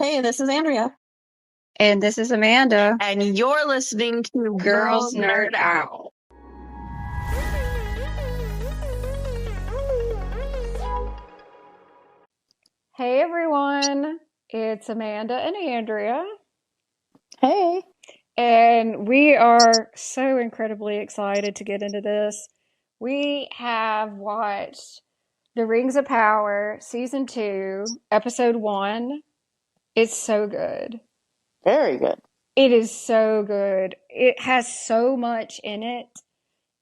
Hey, this is Andrea. And this is Amanda. And you're listening to Girls Nerd Out. Hey everyone, it's Amanda and Andrea. Hey. And we are so incredibly excited to get into this. We have watched The Rings of Power, Season 2, Episode 1. It's so good. Very good. It is so good. It has so much in it.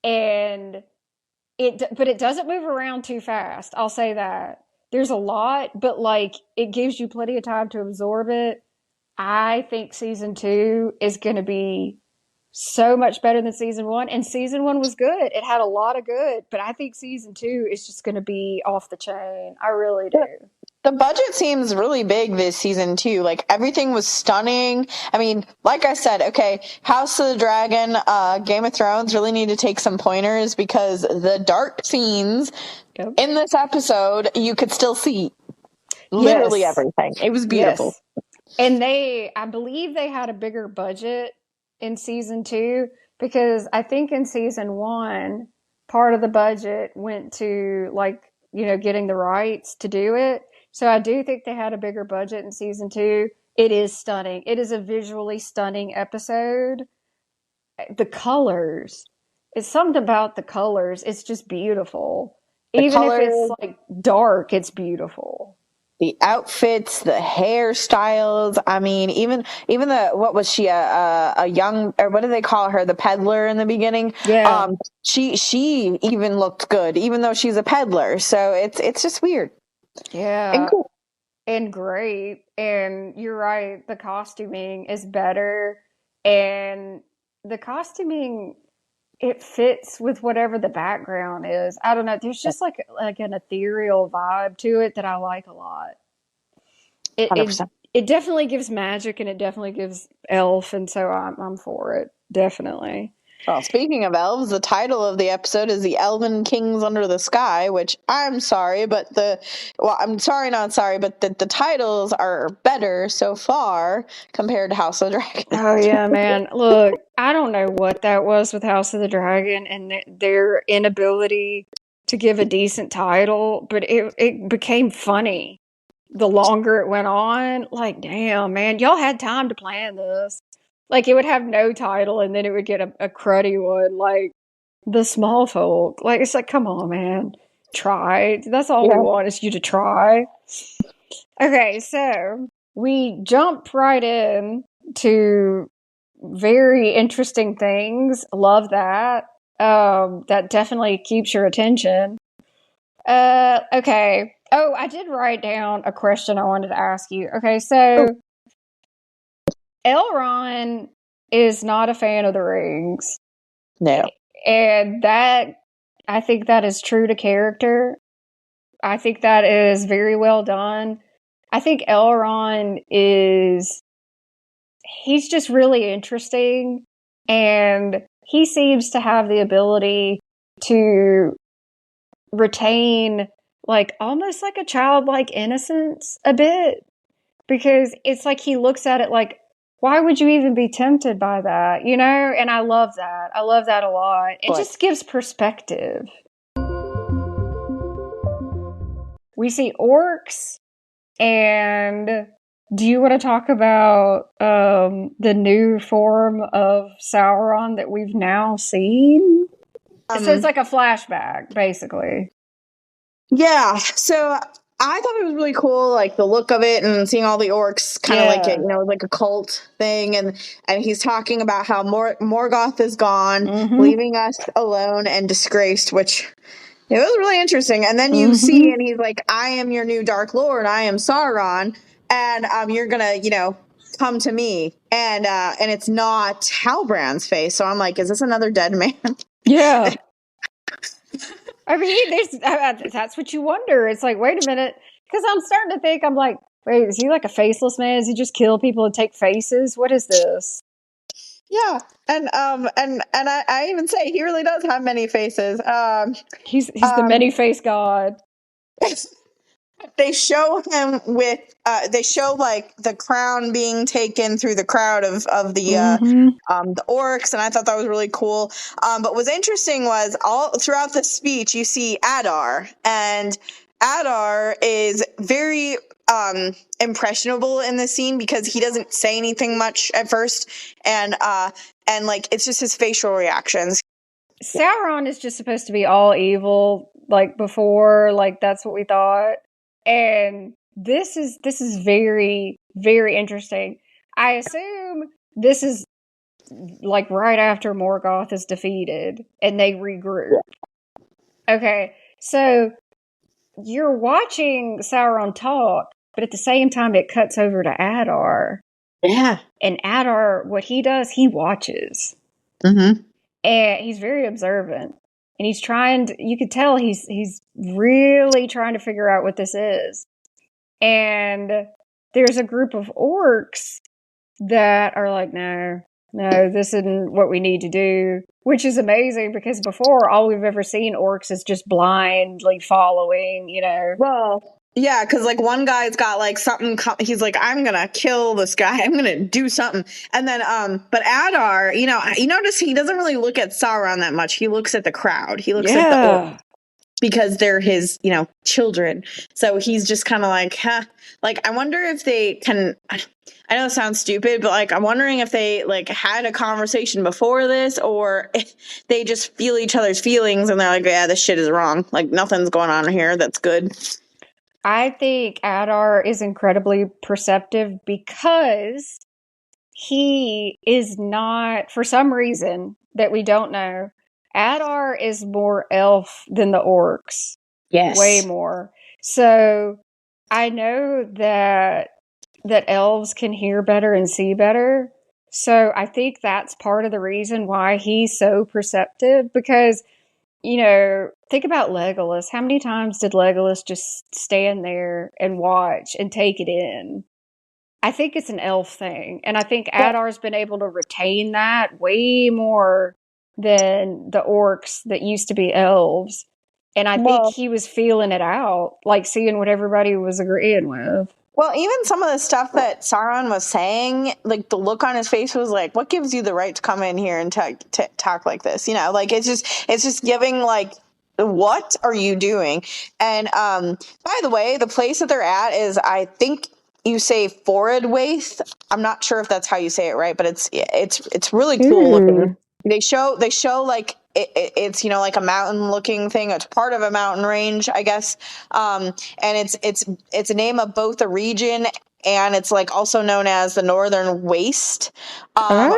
And but it doesn't move around too fast. I'll say that. There's a lot, but like it gives you plenty of time to absorb it. I think season 2 is going to be so much better than season 1, and season 1 was good. It had a lot of good, but I think season 2 is just going to be off the chain. I really do. The budget seems really big this season too. Like everything was stunning. I mean, like I said, okay, House of the Dragon, Game of Thrones really need to take some pointers because the dark scenes in this episode you could still see literally everything. It was beautiful. Yes. And I believe they had a bigger budget in season 2 because I think in season 1, part of the budget went to getting the rights to do it. So I do think they had a bigger budget in season 2. It is stunning. It is a visually stunning episode. The colors. It's something about the colors. It's just beautiful. Even if it's like dark, it's beautiful. The outfits, the hairstyles. I mean, even what was she, a young, or what do they call her? The peddler in the beginning. Yeah. She even looked good, even though she's a peddler. So it's just weird. Yeah. And cool. And great. And you're right. The costuming is better. And the costuming, it fits with whatever the background is. I don't know. There's just like an ethereal vibe to it that I like a lot. It definitely gives magic and it definitely gives elf, and so I'm for it. Definitely. Well, speaking of elves, the title of the episode is The Elven Kings Under the Sky, which I'm sorry, but the titles are better so far compared to House of the Dragon. Oh, yeah, man. Look, I don't know what that was with House of the Dragon and their inability to give a decent title, but it became funny the longer it went on. Like, damn, man, y'all had time to plan this. Like, it would have no title, and then it would get a cruddy one, like The Small Folk. Like, it's like, come on, man. Try. That's all we want is you to try. Okay, so we jump right in to very interesting things. Love that. That definitely keeps your attention. Okay. Oh, I did write down a question I wanted to ask you. Okay, so Elrond is not a fan of the rings. No. And I think that is true to character. I think that is very well done. I think Elrond he's just really interesting, and he seems to have the ability to retain almost like a childlike innocence a bit, because it's like he looks at it like, why would you even be tempted by that? You know? And I love that. I love that a lot. It just gives perspective. We see orcs, and do you want to talk about the new form of Sauron that we've now seen? So it's like a flashback, basically. Yeah, so I thought it was really cool, like the look of it and seeing all the orcs kind of like it, like a cult thing. And he's talking about how Morgoth is gone, leaving us alone and disgraced, which it was really interesting. And then you see, and he's like, I am your new Dark Lord. I am Sauron. And you're going to, come to me. And it's not Halbrand's face. So I'm like, is this another dead man? Yeah. I mean, that's what you wonder. It's like, wait a minute. Because I'm starting to think, I'm like, wait, is he like a faceless man? Does he just kill people and take faces? What is this? Yeah. And I even say he really does have many faces. He's the many-faced god. they show him with they show like the crown being taken through the crowd of the orcs, and I thought that was really cool. But what's interesting was all throughout the speech you see Adar, and Adar is very impressionable in the scene because he doesn't say anything much at first, and like it's just his facial reactions. Sauron is just supposed to be all evil, like before, like that's what we thought. And this is very, very interesting. I assume this is like right after Morgoth is defeated and they regroup. Okay, so you're watching Sauron talk, but at the same time it cuts over to Adar. Yeah. And Adar, what he does, he watches. Mm-hmm. And he's very observant. And he's trying to, you could tell he's really trying to figure out what this is. And there's a group of orcs that are like, no, this isn't what we need to do. Which is amazing because before, all we've ever seen orcs is just blindly following, you know. Well, yeah, because like one guy's got like something. He's like, I'm gonna kill this guy. I'm gonna do something. And then, but Adar, you notice he doesn't really look at Sauron that much. He looks at the crowd. He looks at the orcs because they're his, children. So he's just kind of like, huh. Like, I wonder if they can. I know it sounds stupid, but like, I'm wondering if they like had a conversation before this, or if they just feel each other's feelings, and they're like, yeah, this shit is wrong. Like, nothing's going on here. That's good. I think Adar is incredibly perceptive because he is not, for some reason that we don't know, Adar is more elf than the orcs. Yes. Way more. So I know that elves can hear better and see better. So I think that's part of the reason why he's so perceptive because, think about Legolas. How many times did Legolas just stand there and watch and take it in? I think it's an elf thing. And I think Adar's been able to retain that way more than the orcs that used to be elves. And I think he was feeling it out, like seeing what everybody was agreeing with. Well, even some of the stuff that Sauron was saying, like the look on his face was like, "What gives you the right to come in here and talk like this?" Like it's just giving like, "What are you doing?" And by the way, the place that they're at is, I think you say Forodwaith. I'm not sure if that's how you say it right, but it's really cool looking. They show like it's like a mountain looking thing. It's part of a mountain range, I guess. And it's a name of both a region, and it's like also known as the Northern Waste. And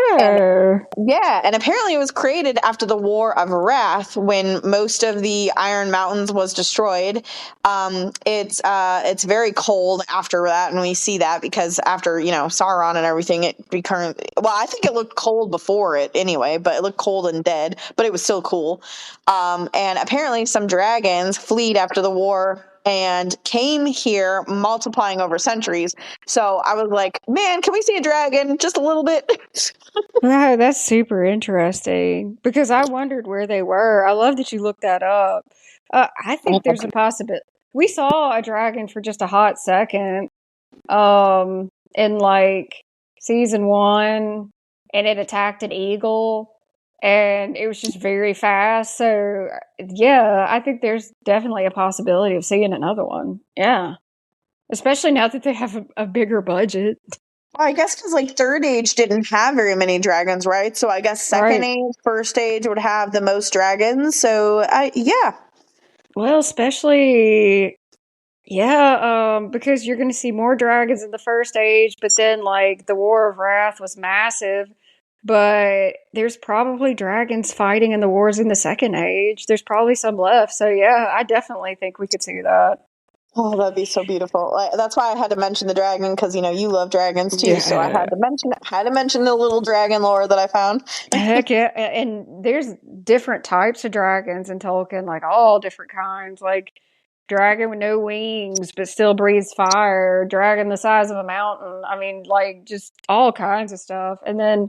apparently it was created after the War of Wrath, when most of the Iron Mountains was destroyed. It's very cold after that, and we see that because after Sauron and everything, it became, well, I think it looked cold before it anyway, but it looked cold and dead, but it was still cool. And apparently some dragons fled after the war and came here, multiplying over centuries. So I was like, man, can we see a dragon just a little bit? Wow, that's super interesting because I wondered where they were. I love that you looked that up. I think there's a possibility. We saw a dragon for just a hot second in like season 1, and it attacked an eagle, and it was just very fast. So yeah, I think there's definitely a possibility of seeing another one. Yeah, especially now that they have a bigger budget. Well, I guess because like Third Age didn't have very many dragons, right? So I guess Second Age, First Age would have the most dragons. So yeah. Well, especially because you're going to see more dragons in the First Age, but then like the War of Wrath was massive. But there's probably dragons fighting in the wars in the Second Age. There's probably some left. So yeah, I definitely think we could see that. Oh, that'd be so beautiful. That's why I had to mention the dragon, because you love dragons too. So I had to mention the little dragon lore that I found. Heck yeah. And there's different types of dragons in Tolkien, like all different kinds. Like dragon with no wings but still breathes fire, dragon the size of a mountain. I mean, like just all kinds of stuff. And then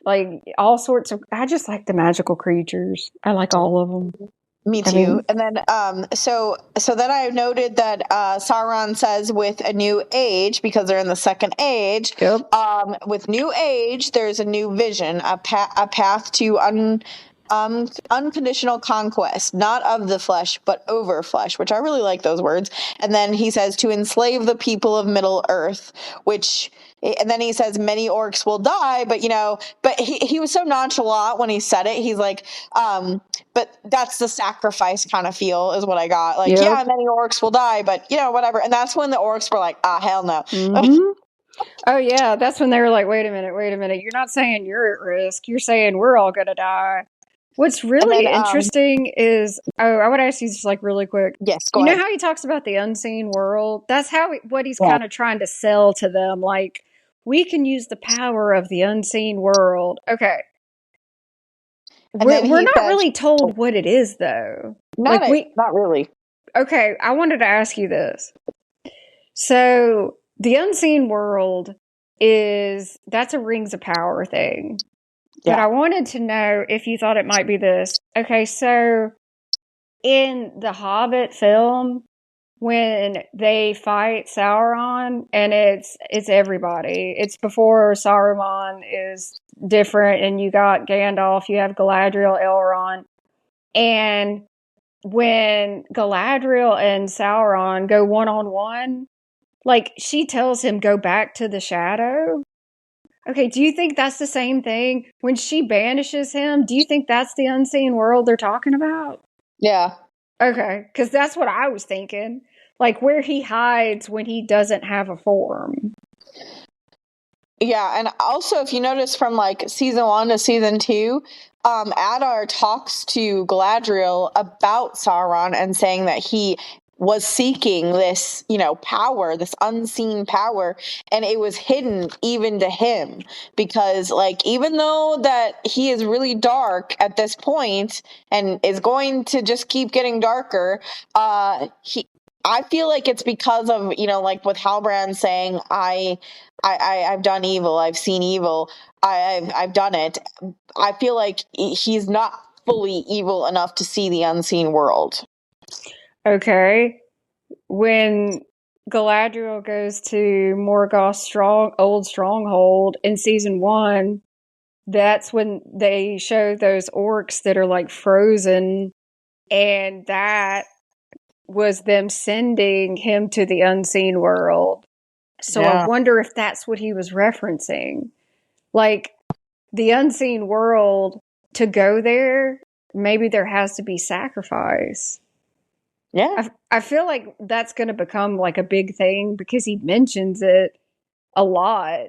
like all sorts of, I just like the magical creatures. I like all of them. Me I too. mean, And then so then I noted that Sauron says with a new age, because they're in the second age, yep. with new age there's a new vision, a path to unconditional conquest, not of the flesh but over flesh, which I really like those words. And then he says to enslave the people of Middle Earth, which, and then he says many orcs will die, but but he was so nonchalant when he said it. He's like, but that's the sacrifice kind of feel is what I got. Like, Yep. yeah, many orcs will die, but whatever. And that's when the orcs were like, ah, hell no. Mm-hmm. Oh yeah, that's when they were like, wait a minute. You're not saying you're at risk. You're saying we're all gonna die. What's And then, really interesting is, I would ask you just like really quick. yes, You go know ahead. how he talks about the unseen world? That's what he's Yeah. kind of trying to sell to them. Like, we can use the power of the unseen world. Okay. And then We're he not says, really told what it is though. Like not really. okay, I wanted to ask you this. So the unseen world that's a rings of power thing. But Yeah. I wanted to know if you thought it might be this. Okay, so in the Hobbit film, when they fight Sauron, and it's everybody. It's before Saruman is different, and you got Gandalf, you have Galadriel, Elrond, and when Galadriel and Sauron go one on one, like she tells him go back to the shadow. Okay, do you think that's the same thing? When she banishes him, do you think that's the unseen world they're talking about? Yeah. Okay, because that's what I was thinking. Like where he hides when he doesn't have a form. Yeah, and also if you notice from like season 1 to season 2, Adar talks to Galadriel about Sauron and saying that he was seeking this, power, this unseen power, and it was hidden even to him, because like even though that he is really dark at this point and is going to just keep getting darker, he I feel like it's because of, like with Halbrand saying, I've done evil. I've seen evil. I've done it. I feel like he's not fully evil enough to see the unseen world. Okay. When Galadriel goes to Morgoth's old stronghold in season 1, that's when they show those orcs that are like frozen, and that was them sending him to the unseen world. So I Yeah. wonder if that's what he was referencing. Like the unseen world, to go there, maybe there has to be sacrifice. Yeah. I feel like that's going to become like a big thing because he mentions it a lot.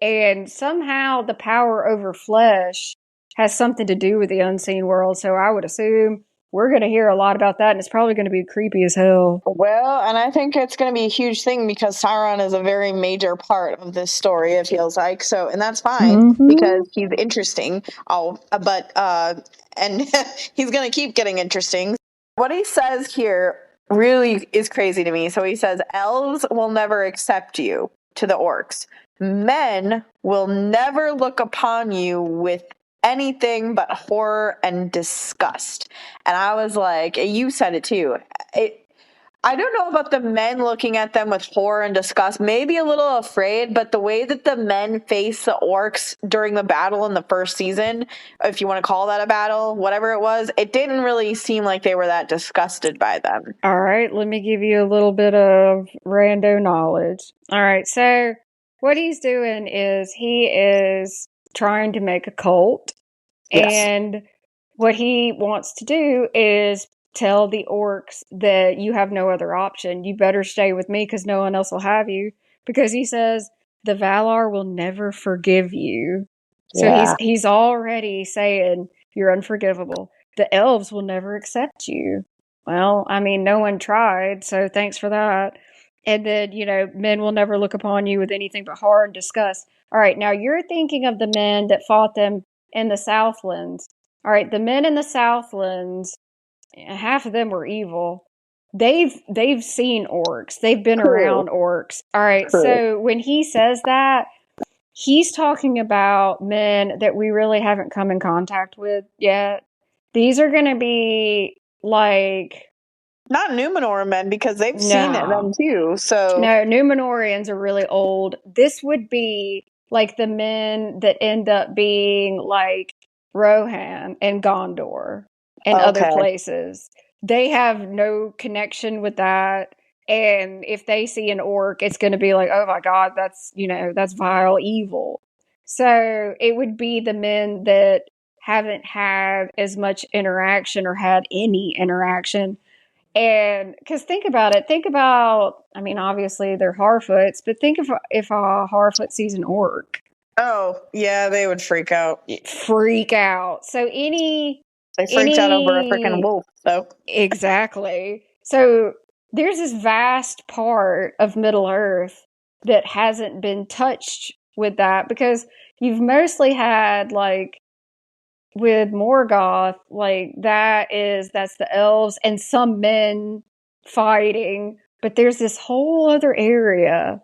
And somehow the power over flesh has something to do with the unseen world. So I would assume we're going to hear a lot about that, and it's probably going to be creepy as hell. Well, and I think it's going to be a huge thing because Sauron is a very major part of this story, it feels like. So, and that's fine Mm-hmm. because he's interesting. And he's going to keep getting interesting. What he says here really is crazy to me. So he says, elves will never accept you, to the orcs. Men will never look upon you with anything but horror and disgust. And I was like, you said it too. I don't know about the men looking at them with horror and disgust, maybe a little afraid, but the way that the men face the orcs during the battle in the first season, if you want to call that a battle, whatever it was, it didn't really seem like they were that disgusted by them. All right, let me give you a little bit of rando knowledge. All right, so what he's doing is he is trying to make a cult. Yes. And what he wants to do is tell the orcs that you have no other option. You better stay with me because no one else will have you. Because he says the Valar will never forgive you. So Yeah. he's already saying you're unforgivable. The elves will never accept you. Well, I mean, no one tried, so thanks for that. And then, men will never look upon you with anything but horror and disgust. All right, now you're thinking of the men that fought them in the Southlands. All right, the men in the Southlands, half of them were evil. They've seen orcs. They've been True. around orcs. All right, True. so when he says that, he's talking about men that we really haven't come in contact with yet. These are going to be like Not Numenor men, because they've seen it no. them too. So No, Numenorians are really old. This would be like the men that end up being like Rohan and Gondor and other okay, places. They have no connection with that. And if they see an orc, it's going to be like, oh my God, that's, that's vile evil. So it would be the men that haven't had as much interaction or had any interaction, and because think about, I mean, obviously they're Harfoots, but think if a Harfoot sees an orc, oh yeah, they would freak out. freak out. So They freaked out over a freaking any, wolf. So exactly. So there's this vast part of Middle Earth that hasn't been touched with that, because you've mostly had like with Morgoth, like that's the elves and some men fighting, but there's this whole other area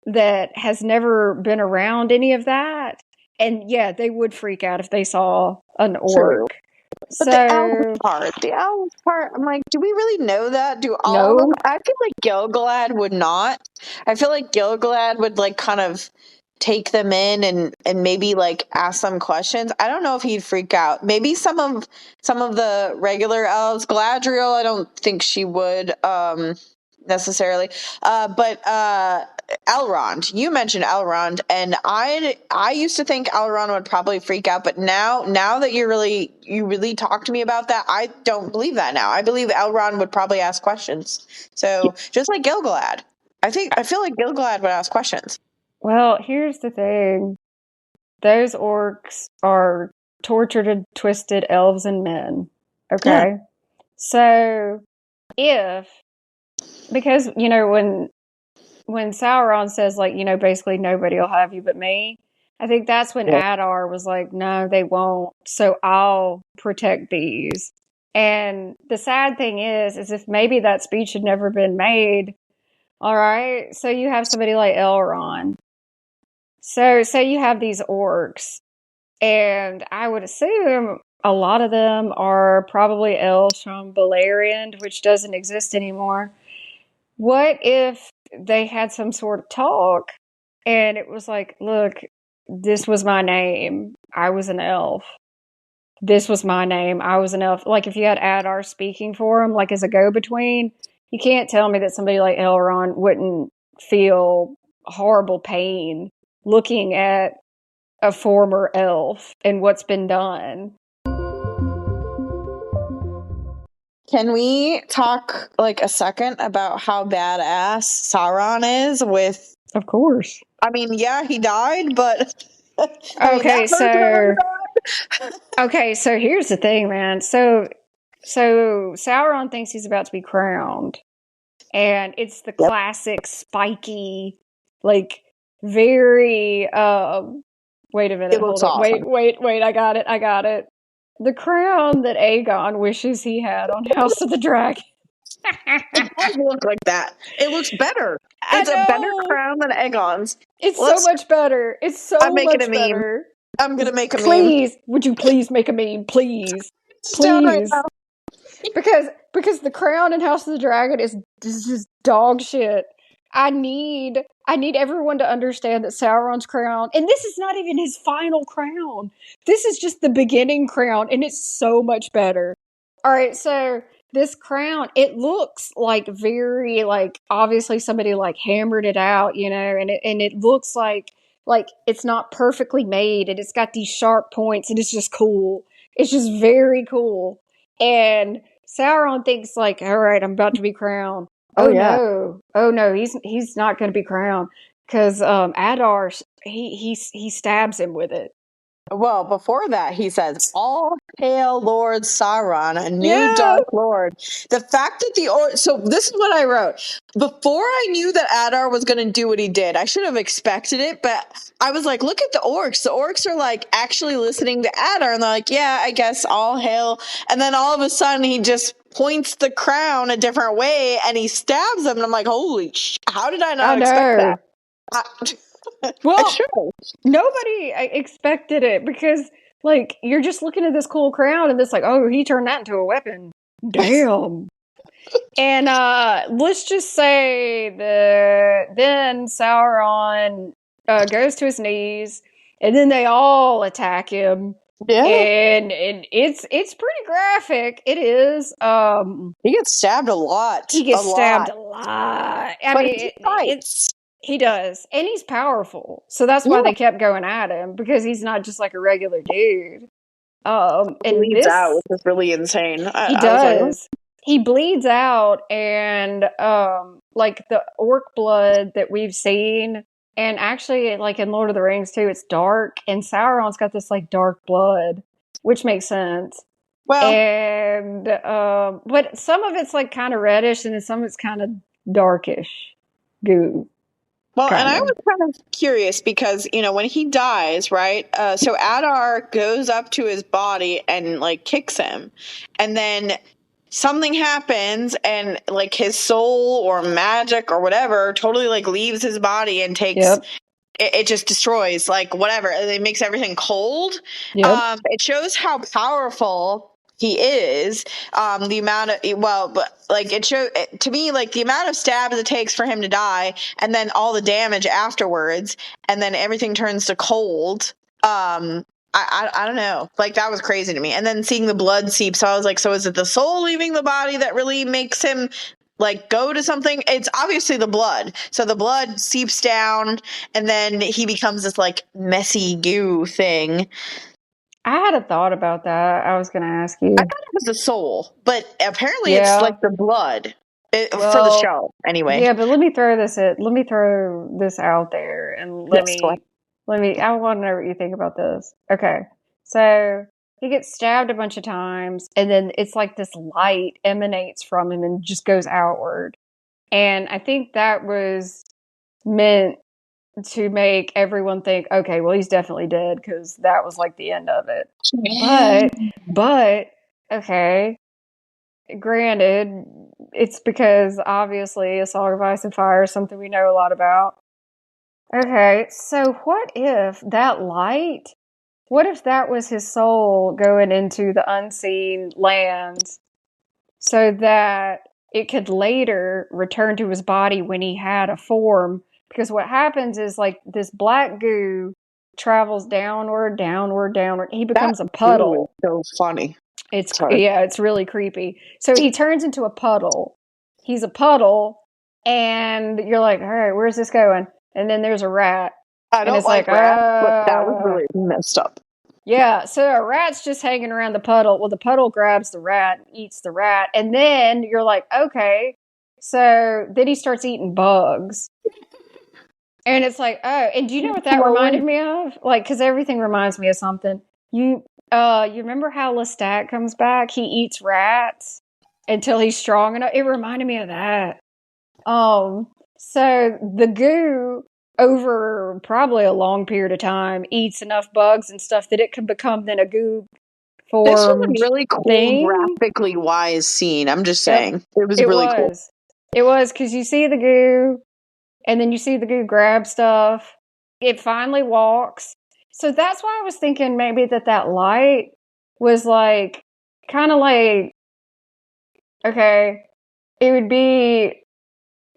that has never been around any of that. And yeah, they would freak out if they saw an true. orc. But So the elf part, I'm like, do we really know that? Do all of them? no. I feel like Gilgalad would not. I feel like Gilgalad would like kind of take them in and maybe like ask them questions. I don't know if he'd freak out. Maybe some of the regular elves, Galadriel, I don't think she would necessarily. But Elrond, you mentioned Elrond, and I used to think Elrond would probably freak out, but now that you really talk to me about that, I don't believe that now. I believe Elrond would probably ask questions. So just like Gilgalad, I feel like Gilgalad would ask questions. Well, here's the thing. Those orcs are tortured and twisted elves and men. Yeah. Okay? So if because when Sauron says, like, basically nobody will have you but me, I think that's when Yeah. Adar was like, no, they won't. So I'll protect these. And the sad thing is if maybe that speech had never been made, all right. So you have somebody like Elrond. So say you have these orcs, and I would assume a lot of them are probably elves from Beleriand, which doesn't exist anymore. What if they had some sort of talk and it was like, look, this was my name. I was an elf. This was my name. I was an elf. Like if you had Adar speaking for him, like as a go between, you can't tell me that somebody like Elrond wouldn't feel horrible pain looking at a former elf and what's been done. Can we talk like a second about how badass Sauron is with Of course. I mean, yeah, he died, but I mean that Okay, person already so died. okay, so here's the thing, man. So Sauron thinks he's about to be crowned, and it's the Yep. classic spiky, like very wait a minute, It looks hold up. awesome. Wait, I got it. The crown that Aegon wishes he had on House of the Dragon. It does look like that. It looks better. I It's a better know. crown than Aegon's. It's so Let's much better. It's I'm so making a much meme. better. I'm gonna make a meme. Please, would you please make a meme? Please. It's down right Please. now. Because the crown in House of the Dragon is just dog shit. I need everyone to understand that Sauron's crown, and this is not even his final crown. This is just the beginning crown, and it's so much better. All right, so this crown, it looks like very like obviously somebody like hammered it out, and it looks like it's not perfectly made, and it's got these sharp points, and it's just cool. It's just very cool. And Sauron thinks like, all right, I'm about to be crowned. Oh yeah. Oh no, he's not going to be crowned because Adar he stabs him with it. Well, before that, he says, "All hail Lord Sauron, a new Yeah, Dark Lord." The fact that so this is what I wrote. Before I knew that Adar was going to do what he did, I should have expected it, but I was like, look at the orcs. The orcs are like actually listening to Adar, and they're like, yeah, I guess all hail. And then all of a sudden, he just points the crown a different way, and he stabs them, and I'm like, holy how did I I not expect know. that? I Well, should have. nobody expected it because like you're just looking at this cool crown and it's like, oh, he turned that into a weapon. Damn. And let's just say that then Sauron goes to his knees, and then they all attack him. Yeah. And it's pretty graphic. It is. He gets stabbed a lot. He gets stabbed a lot. I mean, he fights. He does, and he's powerful. So that's why they kept going at him, because he's not just like a regular dude. And Bleeds out, which is really insane. He does. He bleeds out, and like the orc blood that we've seen, and actually, like in Lord of the Rings too, it's dark, and Sauron's got this like dark blood, which makes sense. Well, and but some of it's like kind of reddish, and then some of it's kind of darkish goo. Well, and I was kind of curious because, when he dies, right? So Adar goes up to his body and like kicks him, and then something happens, and like his soul or magic or whatever totally like leaves his body and takes. It just destroys, like, whatever. It makes everything cold. It shows how powerful he is. The amount of, but like it showed to me, like the amount of stabs it takes for him to die, and then all the damage afterwards, and then everything turns to cold. I don't know. Like, that was crazy to me. And then seeing the blood seep, so I was like, so is it the soul leaving the body that really makes him like go to something? It's obviously the blood. So the blood seeps down, and then he becomes this like messy goo thing. I had a thought about that. I was going to ask you. I thought it was the soul, but apparently it's like the blood for the show. Anyway. Yeah, but let me throw this out there, and let me. I want to know what you think about this. Okay, so he gets stabbed a bunch of times, and then it's like this light emanates from him and just goes outward. And I think that was meant to make everyone think, okay, well, he's definitely dead, because that was like the end of it. But okay, granted, it's because obviously A Song of Ice and Fire is something we know a lot about. Okay, so what if that was his soul going into the unseen lands, so that it could later return to his body when he had a form? Because what happens is, like, this black goo travels downward. He becomes a puddle. So funny. It's really creepy. So he turns into a puddle. He's a puddle, and you're like, all right, where's this going? And then there's a rat. I don't like rats, but that was really messed up. Yeah, so a rat's just hanging around the puddle. Well, the puddle grabs the rat and eats the rat. And then you're like, okay. So then he starts eating bugs. And it's like, oh, and do you know what that reminded me of? Like, because everything reminds me of something. You remember how Lestat comes back? He eats rats until he's strong enough. It reminded me of that. So the goo, over probably a long period of time, eats enough bugs and stuff that it can become then a goo form. This was a really cool, graphically wise scene. I'm just saying. It was really cool. It was, because you see the goo, and then you see the goo grab stuff. It finally walks. So that's why I was thinking maybe that light was like, kind of like, okay, it would be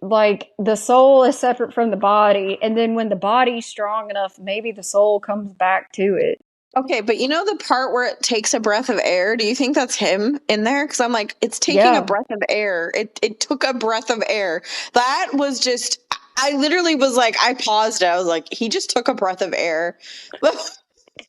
like the soul is separate from the body, and then when the body's strong enough, maybe the soul comes back to it. Okay, but you know the part where it takes a breath of air? Do you think that's him in there? Because I'm like, it's taking a breath of air. It took a breath of air. That was just, I literally was like, I paused it. I was like, he just took a breath of air.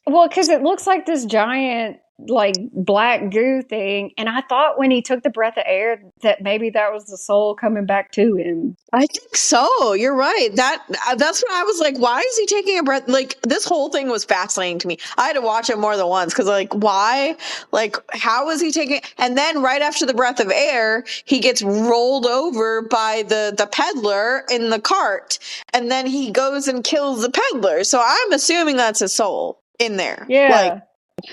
Well, because it looks like this giant, like, black goo thing, and I thought when he took the breath of air that maybe that was the soul coming back to him. I think so. You're right. That's what I was like, why is he taking a breath? Like, this whole thing was fascinating to me. I had to watch it more than once, because like, why? Like, how is he taking? And then right after the breath of air, he gets rolled over by the peddler in the cart, and then he goes and kills the peddler. So I'm assuming that's a soul in there. Yeah.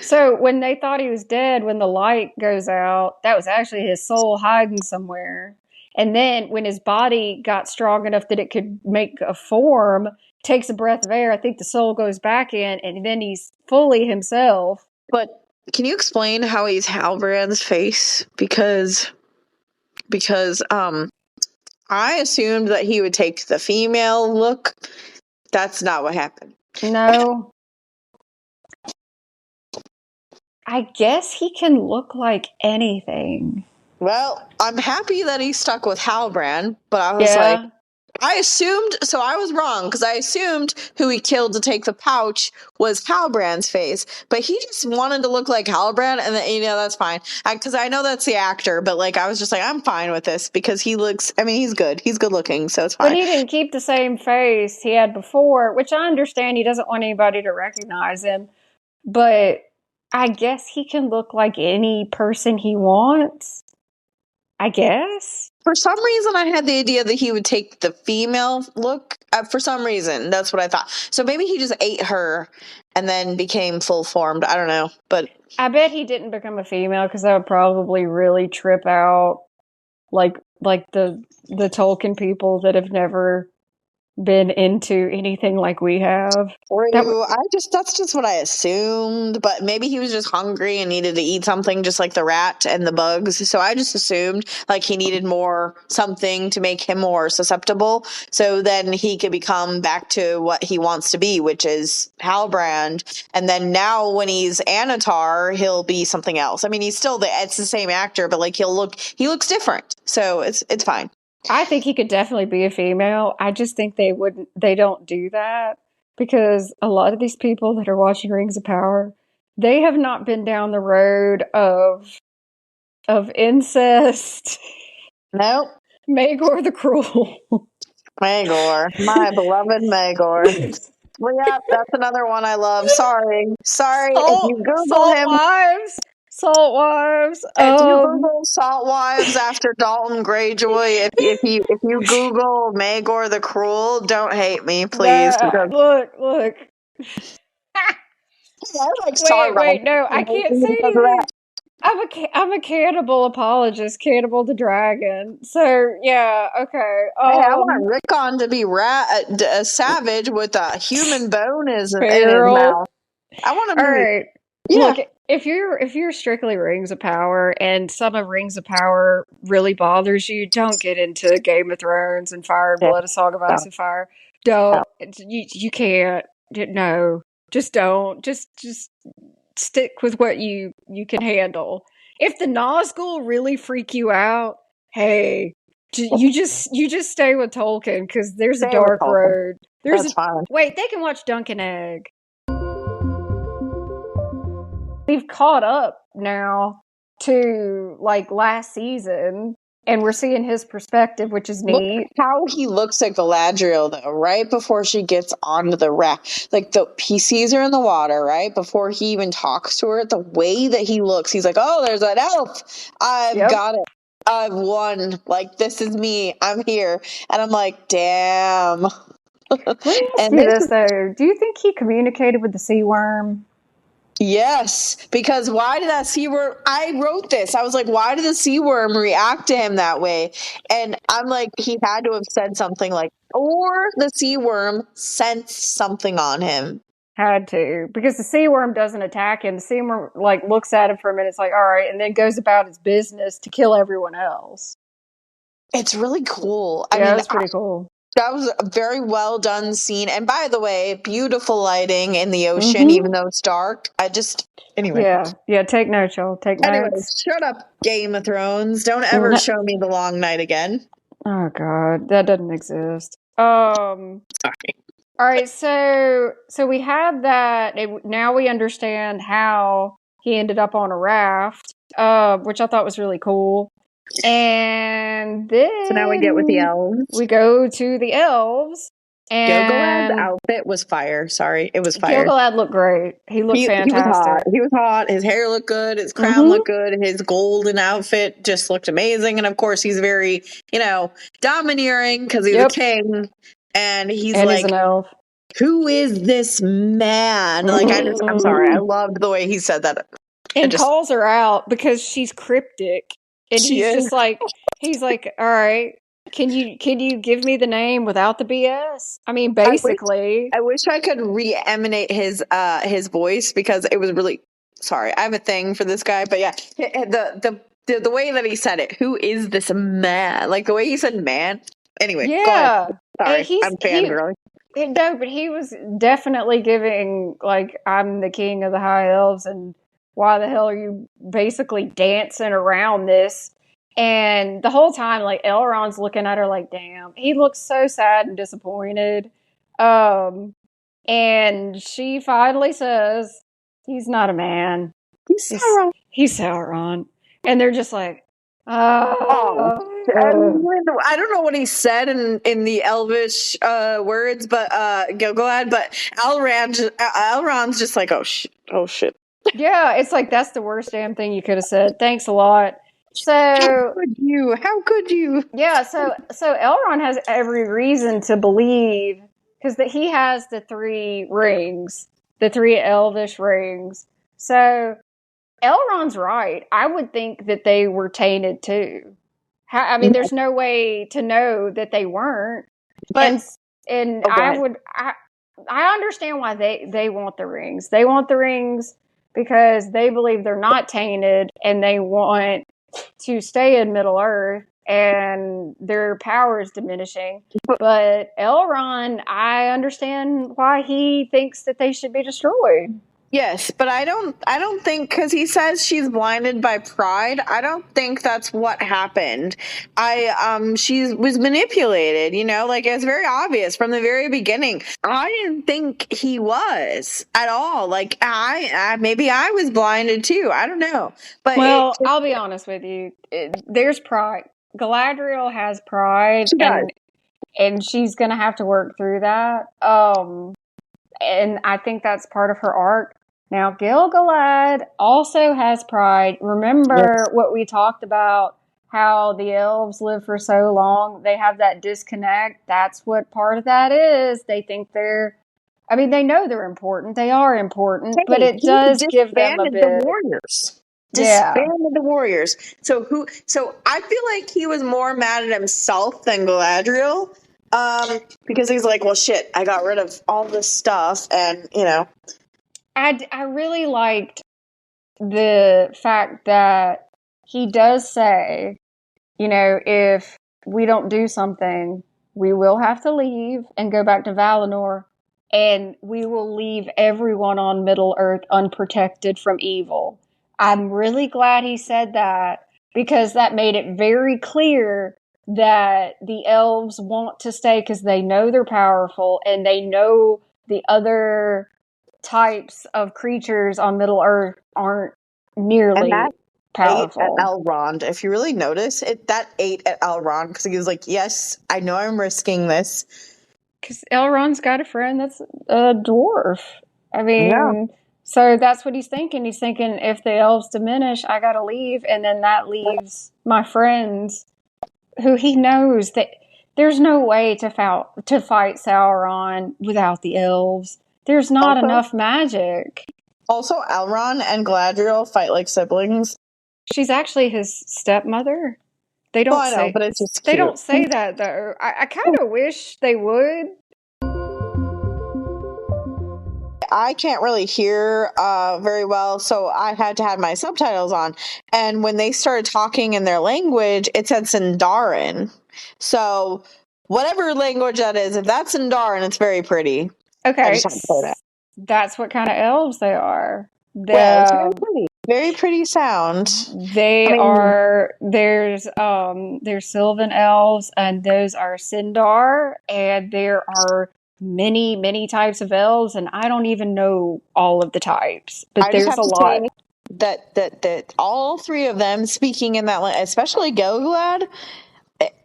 So when they thought he was dead, when the light goes out, that was actually his soul hiding somewhere. And then when his body got strong enough that it could make a form, takes a breath of air, I think the soul goes back in, and then he's fully himself. But can you explain how he's Halbrand's face? Because I assumed that he would take the female look. That's not what happened. No. I guess he can look like anything. Well, I'm happy that he stuck with Halbrand, but I was like, Yeah. I assumed, so I was wrong, because I assumed who he killed to take the pouch was Halbrand's face, but he just wanted to look like Halbrand, and then, that's fine. Because I know that's the actor, but like, I was just like, I'm fine with this, because he looks, he's good. He's good looking, so it's fine. But he didn't keep the same face he had before, which I understand he doesn't want anybody to recognize him, but I guess he can look like any person he wants. I guess. For some reason, I had the idea that he would take the female look. For some reason, that's what I thought. So maybe he just ate her and then became full formed. I don't know, but I bet he didn't become a female because that would probably really trip out like the Tolkien people that have never been into anything like we have. That's just what I assumed, but maybe he was just hungry and needed to eat something just like the rat and the bugs. So I just assumed like he needed more something to make him more susceptible. So then he could become back to what he wants to be, which is Halbrand. And then now when he's Anatar, he'll be something else. He's still it's the same actor, but like he looks different. So it's fine. I think he could definitely be a female. I just think they don't do that because a lot of these people that are watching Rings of Power, they have not been down the road of incest. Nope. Maegor the Cruel. Maegor, my beloved Maegor. Well, yeah, that's another one I love. Sorry. If you Google him. Salt Wives. If you Google Salt Wives after Dalton Greyjoy, if you Google Maegor the Cruel, don't hate me, please. Look. I like Sauron. Wait, no, I can't say anything. I'm a cannibal apologist, Cannibal the Dragon. So yeah, okay. Hey, I want Rickon to be a savage with a human bone in his mouth. I want him to right. Yeah. Look, if you're strictly Rings of Power and some of Rings of Power really bothers you, don't get into Game of Thrones and Fire and Blood, A Song of Ice and Fire. Don't. You can't. No. Just don't. Just stick with what you can handle. If the Nazgul really freak you out, hey, you just stay with Tolkien because there's a dark road. Wait, they can watch Dunk and Egg. We've caught up now to like last season, and we're seeing his perspective, which is neat. Look how he looks like Galadriel, though, right before she gets onto the raft. Like, he sees her in the water, right? Before he even talks to her, the way that he looks, he's like, oh, there's an elf. I've got it. I've won. Like, this is me. I'm here. And I'm like, damn. Let me ask you this, though. Do you think he communicated with the sea worm? Yes, because why did that sea worm? I wrote this. I was like, why did the sea worm react to him that way? And I'm like, he had to have said something like, or the sea worm sensed something on him. Had to, because the sea worm doesn't attack him. The sea worm like looks at him for a minute. It's like, all right, and then goes about its business to kill everyone else. It's really cool. Yeah, it's pretty cool. That was a very well done scene. And by the way, beautiful lighting in the ocean, even though it's dark. Anyway. Yeah, take notes, y'all. Take notes. Anyways, shut up, Game of Thrones. Don't ever show me the long night again. Oh, God. That doesn't exist. Sorry. All right, so we had that. Now we understand how he ended up on a raft, which I thought was really cool. And then so now we get with the elves. We go to the elves. And Gilgalad's outfit was fire. Sorry, it was fire. Gilgalad looked great. He looked fantastic. He was hot. His hair looked good. His crown looked good. His golden outfit just looked amazing. And of course, he's very, domineering because he's a king. And he's an elf. Who is this man? Like, I'm sorry. I loved the way he said that. And calls her out because she's cryptic. And he's like, all right, can you give me the name without the BS? Basically. I wish I could re-emanate his voice because it was really, sorry, I have a thing for this guy, but yeah, the way that he said it, who is this man? Like the way he said man. Anyway, go ahead. Yeah. Sorry, I'm fangirling. No, but he was definitely giving, like, I'm the king of the high elves, and why the hell are you basically dancing around this? And the whole time, like, Elrond's looking at her like, damn. He looks so sad and disappointed. And she finally says, he's not a man. He's Sauron. He's Sauron. And they're just like, Oh, oh. I don't know what he said in the Elvish words, but go ahead. But Elrond's just like, oh shit. Yeah, it's like, that's the worst damn thing you could have said. Thanks a lot. So How could you? Yeah, so Elrond has every reason to believe, because he has the 3 rings, the 3 elvish rings. So Elrond's right. I would think that they were tainted too. I mean, there's no way to know that they weren't. But, and I understand why they want the rings. They want the rings because they believe they're not tainted, and they want to stay in Middle Earth, and their power is diminishing. But Elrond, I understand why he thinks that they should be destroyed. Yes, but I don't think, because he says she's blinded by pride. I don't think that's what happened. She was manipulated, like it's very obvious from the very beginning. I didn't think he was at all. Like maybe I was blinded too. I don't know. But I'll be honest with you. There's pride. Galadriel has pride, she does. And she's gonna have to work through that. And I think that's part of her arc. Now, Gil-galad also has pride. Remember what we talked about, how the elves live for so long. They have that disconnect. That's what part of that is. They think they know they're important. They are important, but it does give them a bit. The warriors. Disbanded the warriors. So I feel like he was more mad at himself than Galadriel. Because he's like, well, shit, I got rid of all this stuff, and I really liked the fact that he does say, if we don't do something, we will have to leave and go back to Valinor, and we will leave everyone on Middle Earth unprotected from evil. I'm really glad he said that, because that made it very clear that the elves want to stay because they know they're powerful, and they know the other types of creatures on Middle Earth aren't nearly powerful. Ate at Elrond. If you really notice it, that ate at Elrond, because he was like, yes, I know I'm risking this. Because Elrond's got a friend that's a dwarf. I mean, so that's what he's thinking. He's thinking, if the elves diminish, I gotta leave, and then that leaves my friends, who he knows that there's no way to fight Sauron without the elves. There's not enough magic. Also, Elrond and Galadriel fight like siblings. She's actually his stepmother. They don't say, but it's just cute. They don't say that though. I kind of wish they would. I can't really hear very well, so I had to have my subtitles on. And when they started talking in their language, it said Sindarin. So whatever language that is, if that's Sindarin, it's very pretty. Okay, I just have to say that. That's what kind of elves they are. It's very pretty. Very pretty sound. There's Sylvan elves, and those are Sindar, and there are many, many types of elves, and I don't even know all of the types, but there's a lot. That all 3 of them speaking in that language, especially Gil-galad,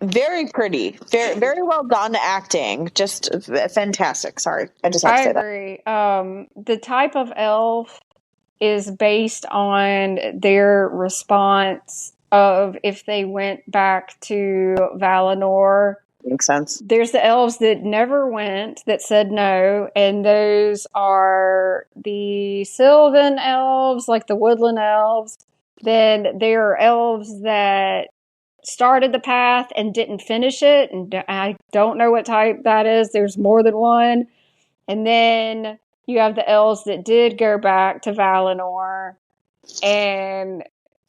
very pretty, very, very well done acting, just fantastic. Sorry, I just have to say that. I agree. The type of elf is based on their response of if they went back to Valinor. Makes sense. There's the elves that never went, that said no, and those are the Sylvan elves, like the woodland elves. Then there are elves that started the path and didn't finish it, and I don't know what type that is. There's more than one. And then you have the elves that did go back to Valinor. And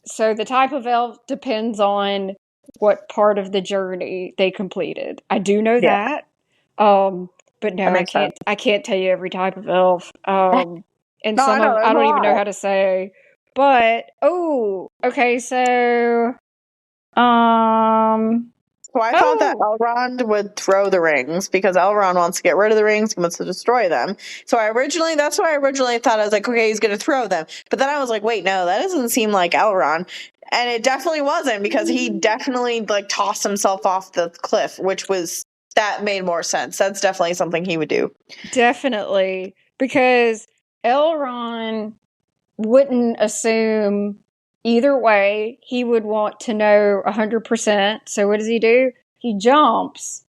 so the type of elf depends on what part of the journey they completed. I do know Yeah, that. But that no, makes sense. I can't tell you every type of elf. And No, I some know of there's I a don't even know lot. how to say. But okay, so um So I thought that oh Elrond would throw the rings because Elrond wants to get rid of the rings, he wants to destroy them. So that's what I originally thought. I was like, okay, he's going to throw them. But then I was like, wait, no, that doesn't seem like Elrond. And it definitely wasn't because he definitely like tossed himself off the cliff, that made more sense. That's definitely something he would do. definitely, because Elrond wouldn't assume either way. He would want to know 100%. So what does he do? He jumps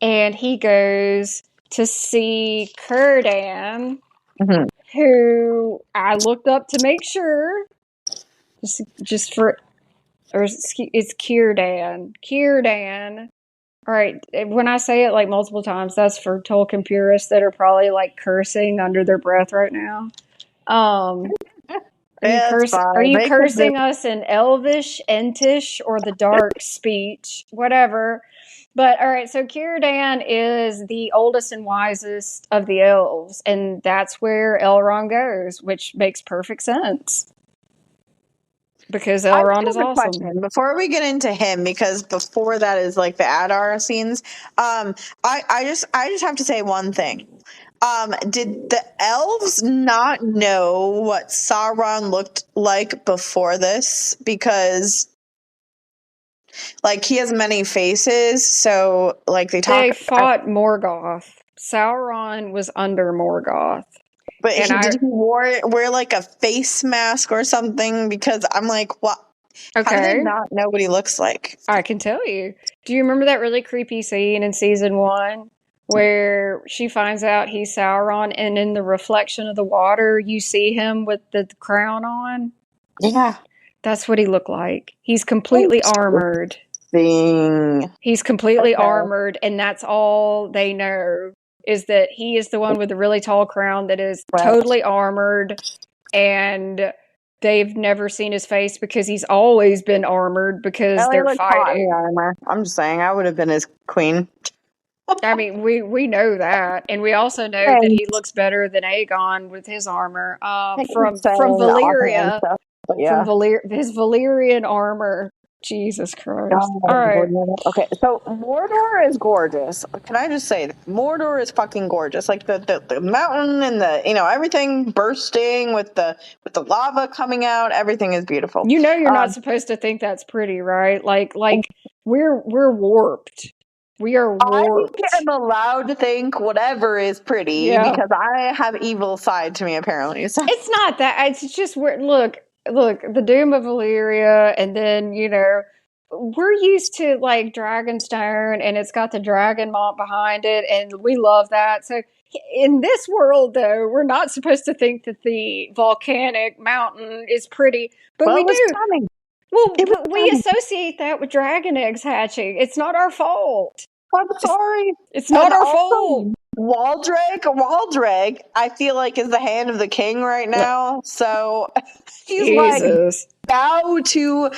and he goes to see Círdan, Mm-hmm. who I looked up to make sure, just for, or it's Círdan. Círdan. All right. When I say it like multiple times, that's for Tolkien purists that are probably like cursing under their breath right now. Um, Yeah, it's Are fine. you They could do. cursing us in Elvish, Entish, or the dark speech? Whatever. But all right, so Círdan is the oldest and wisest of the elves, and that's where Elrond goes, which makes perfect sense because I just Elrond is have a awesome. question before we get into him, because before that is like the Adar scenes. I just have to say one thing. Did the elves not know what Sauron looked like before this? Because like he has many faces, so like they They talk. fought Morgoth. Sauron was under Morgoth. But And did he wear like a face mask or something? Because I'm like, what? How do they okay, not know what he looks like? I can tell you. Do you remember that really creepy scene in season 1 where she finds out he's Sauron and in the reflection of the water you see him with the crown on? Yeah. That's what he looked like. He's completely armored. Thing. He's completely Okay. armored, and that's all they know is that he is the one with the really tall crown that is Right. totally armored, and they've never seen his face because he's always been armored because Well, he they're looked hot in the fighting. armor. I'm just saying, I would have been his queen. I mean, we know that, and we also know that And he looks better than Aegon with his armor I keep from saying the offhand Valyria, stuff, but yeah. His Valyrian armor. Jesus Christ! All right, Oh, okay, so Mordor is gorgeous. Can I just say, Mordor is fucking gorgeous. Like the mountain and the everything bursting with the lava coming out. Everything is beautiful. you know you're not supposed to think that's pretty, right? Like we're warped. We are I warped. am allowed to think whatever is pretty Yeah, because I have evil side to me apparently. So. it's not that. It's just where look, the Doom of Valyria, and then we're used to like Dragonstone, and it's got the dragon mount behind it, and we love that. So in this world, though, we're not supposed to think that the volcanic mountain is pretty, but Well, we it was do. stunning. Well, It was but we stunning. associate that with dragon eggs hatching. It's not our fault. I'm sorry. It's And not our fault. also, Waldrag, I feel like is the hand of the king right now. So he's like, Jesus. bow to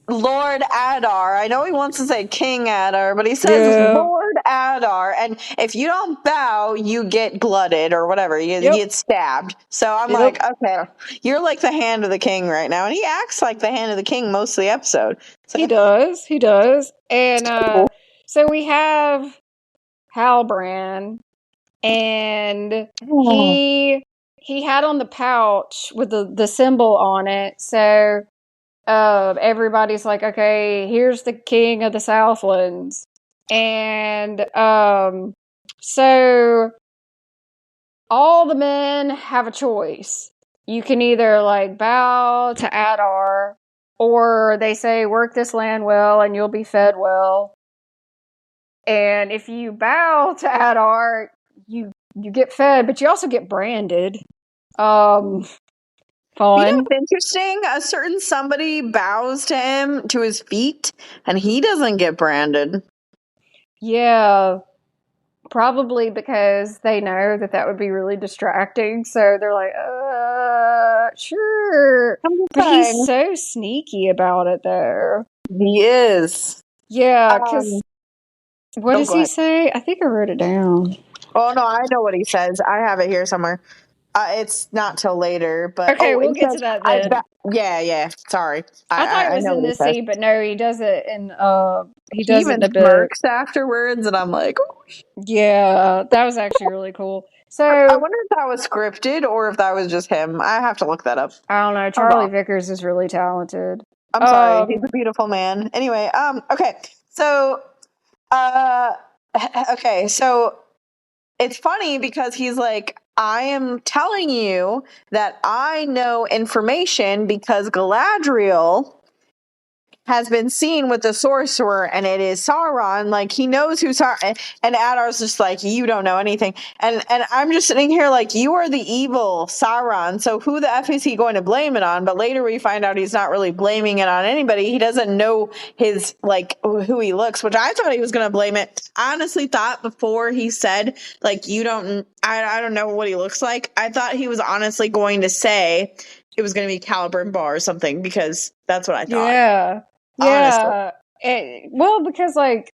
Lord Adar. I know he wants to say King Adar, but he says Yeah. Lord Adar. And if you don't bow, you get glutted or whatever. You Yep. get stabbed. So I'm Yep. like, okay, you're like the hand of the king right now. And he acts like the hand of the king most of the episode. So He does. He does. And cool. so we have Halbrand, and Oh. he had on the pouch with the symbol on it. So everybody's like, okay, here's the king of the Southlands. And so all the men have a choice. You can either like bow to Adar, or they say work this land well and you'll be fed well. And if you bow to Adar, you get fed, but you also get branded. Fun. You know what's interesting? A certain somebody bows to him, to his feet, and he doesn't get branded. Yeah. Probably because they know that would be really distracting. So they're like, sure. I'm just But he's saying. so sneaky about it, though. He is. Yeah, because what Oh, does go he ahead. say? I think I wrote it down. Oh no, I know what he says. I have it here somewhere. It's not till later, but Okay, we'll he get says, to that then. yeah. Sorry, I thought it I was know in what he this says. scene, but no, he does it in he He does it even in a bit. smirks afterwards, and I'm like, oh. Yeah, that was actually really cool. I So wonder if that was scripted or if that was just him. I have to look that up. I don't know. Hold Charlie on. Vickers is really talented. I'm sorry. He's a beautiful man. Anyway, okay. So, uh, okay. So it's funny because he's like, I am telling you that I know information because Galadriel has been seen with the sorcerer, and it is Sauron. Like, he knows who Sauron. And Adar's just like, you don't know anything. And I'm just sitting here like, you are the evil Sauron. So who the f is he going to blame it on? But later we find out he's not really blaming it on anybody. He doesn't know his like who he looks, which I thought he was going to blame it. I honestly thought before he said like, you don't. I don't know what he looks like. I thought he was honestly going to say it was going to be Caliburn Bar or something, because that's what I thought. Yeah. Honestly. Well, because like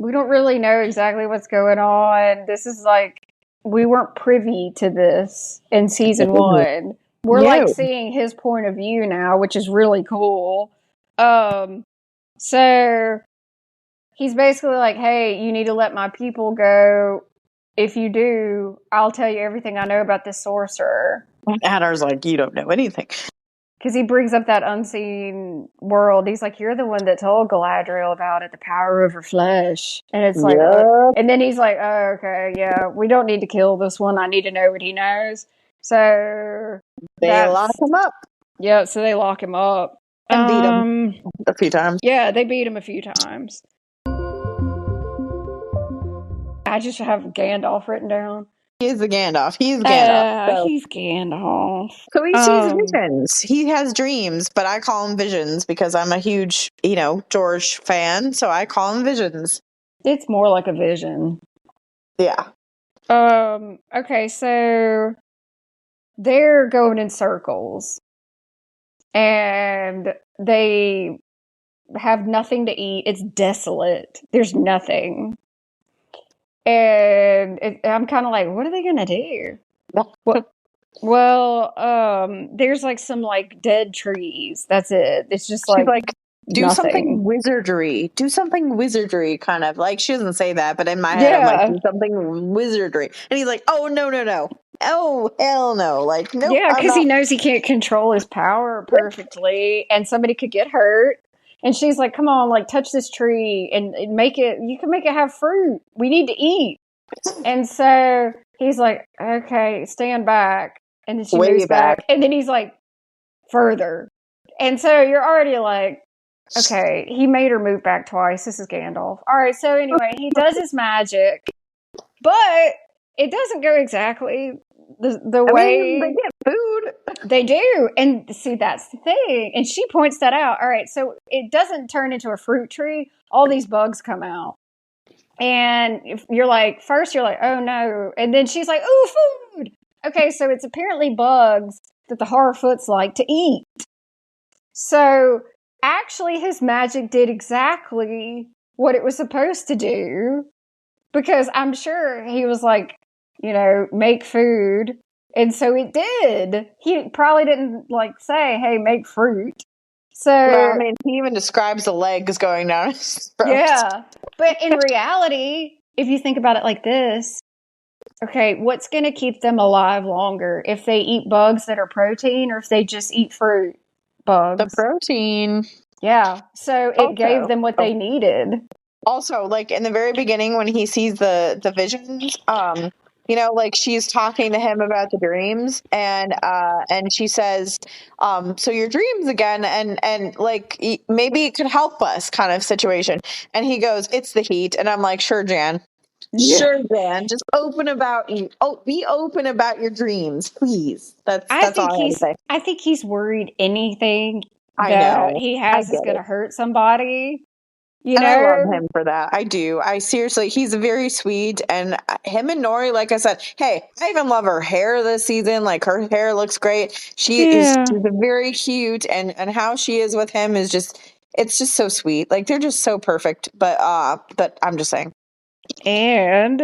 we don't really know exactly what's going on. This is like we weren't privy to this in season one. We're like No. seeing his point of view now, which is really cool. So he's basically like, "Hey, you need to let my people go. If you do, I'll tell you everything I know about this sorcerer." Adar's like, you don't know anything. Because he brings up that unseen world. He's like, you're the one that told Galadriel about it, the power of her flesh. And it's like, and then he's like, oh, okay, yeah, we don't need to kill this one. I need to know what he knows. So they lock him up. Yeah, so they lock him up. And beat him a few times. Yeah, they beat him a few times. I just have Gandalf written down. He's the Gandalf. He's Gandalf. He's Gandalf. So he sees visions. He has dreams, but I call them visions because I'm a huge, George fan. So I call them visions. It's more like a vision. Yeah. Okay, so they're going in circles. And they have nothing to eat. It's desolate. There's nothing. And I'm kind of like, what are they going to do? Well, there's like some like dead trees. That's it. It's just She's like do nothing. something wizardry. Do something wizardry, kind of. Like, she doesn't say that, but in my head, I'm like, do something wizardry. And he's like, oh, no. Oh, hell no. Like, nope. Yeah, because he knows he can't control his power perfectly, and somebody could get hurt. And she's like, come on, like, touch this tree and make it, you can make it have fruit. We need to eat. And so he's like, okay, stand back. And then she moves back. And then he's like, further. And so you're already like, okay, he made her move back twice. This is Gandalf. All right, so anyway, he does his magic, but it doesn't go exactly the way. They get food. They do. And see, that's the thing. And she points that out. All right, so it doesn't turn into a fruit tree. All these bugs come out. And if you're like, first you're like, oh no. And then she's like, ooh, food. Okay, so it's apparently bugs that the Harfoots like to eat. So actually his magic did exactly what it was supposed to do, because I'm sure he was like, make food. And so it did. He probably didn't like say, hey, make fruit. So well, I mean, he even describes the legs going down his throat. Yeah. But in reality, if you think about it like this, okay, what's going to keep them alive longer? If they eat bugs that are protein, or if they just eat fruit? Bugs. The protein. Yeah. So it gave them what they needed. Also, like in the very beginning when he sees the visions, like she's talking to him about the dreams, and she says, so your dreams again, and like maybe it could help us, kind of situation. And he goes, it's the heat. And I'm like, sure, Jan. Yeah. Sure, Jan. Just be open about your dreams, please. That's all I have to say. I think he's worried anything that he has is going to hurt somebody. You And I love know? him for that. I do. I seriously, he's very sweet. And him and Nori, like I said, hey, I even love her hair this season. Like her hair looks great. She's Yeah. very cute, and how she is with him is just, it's just so sweet. Like they're just so perfect. But I'm just saying. And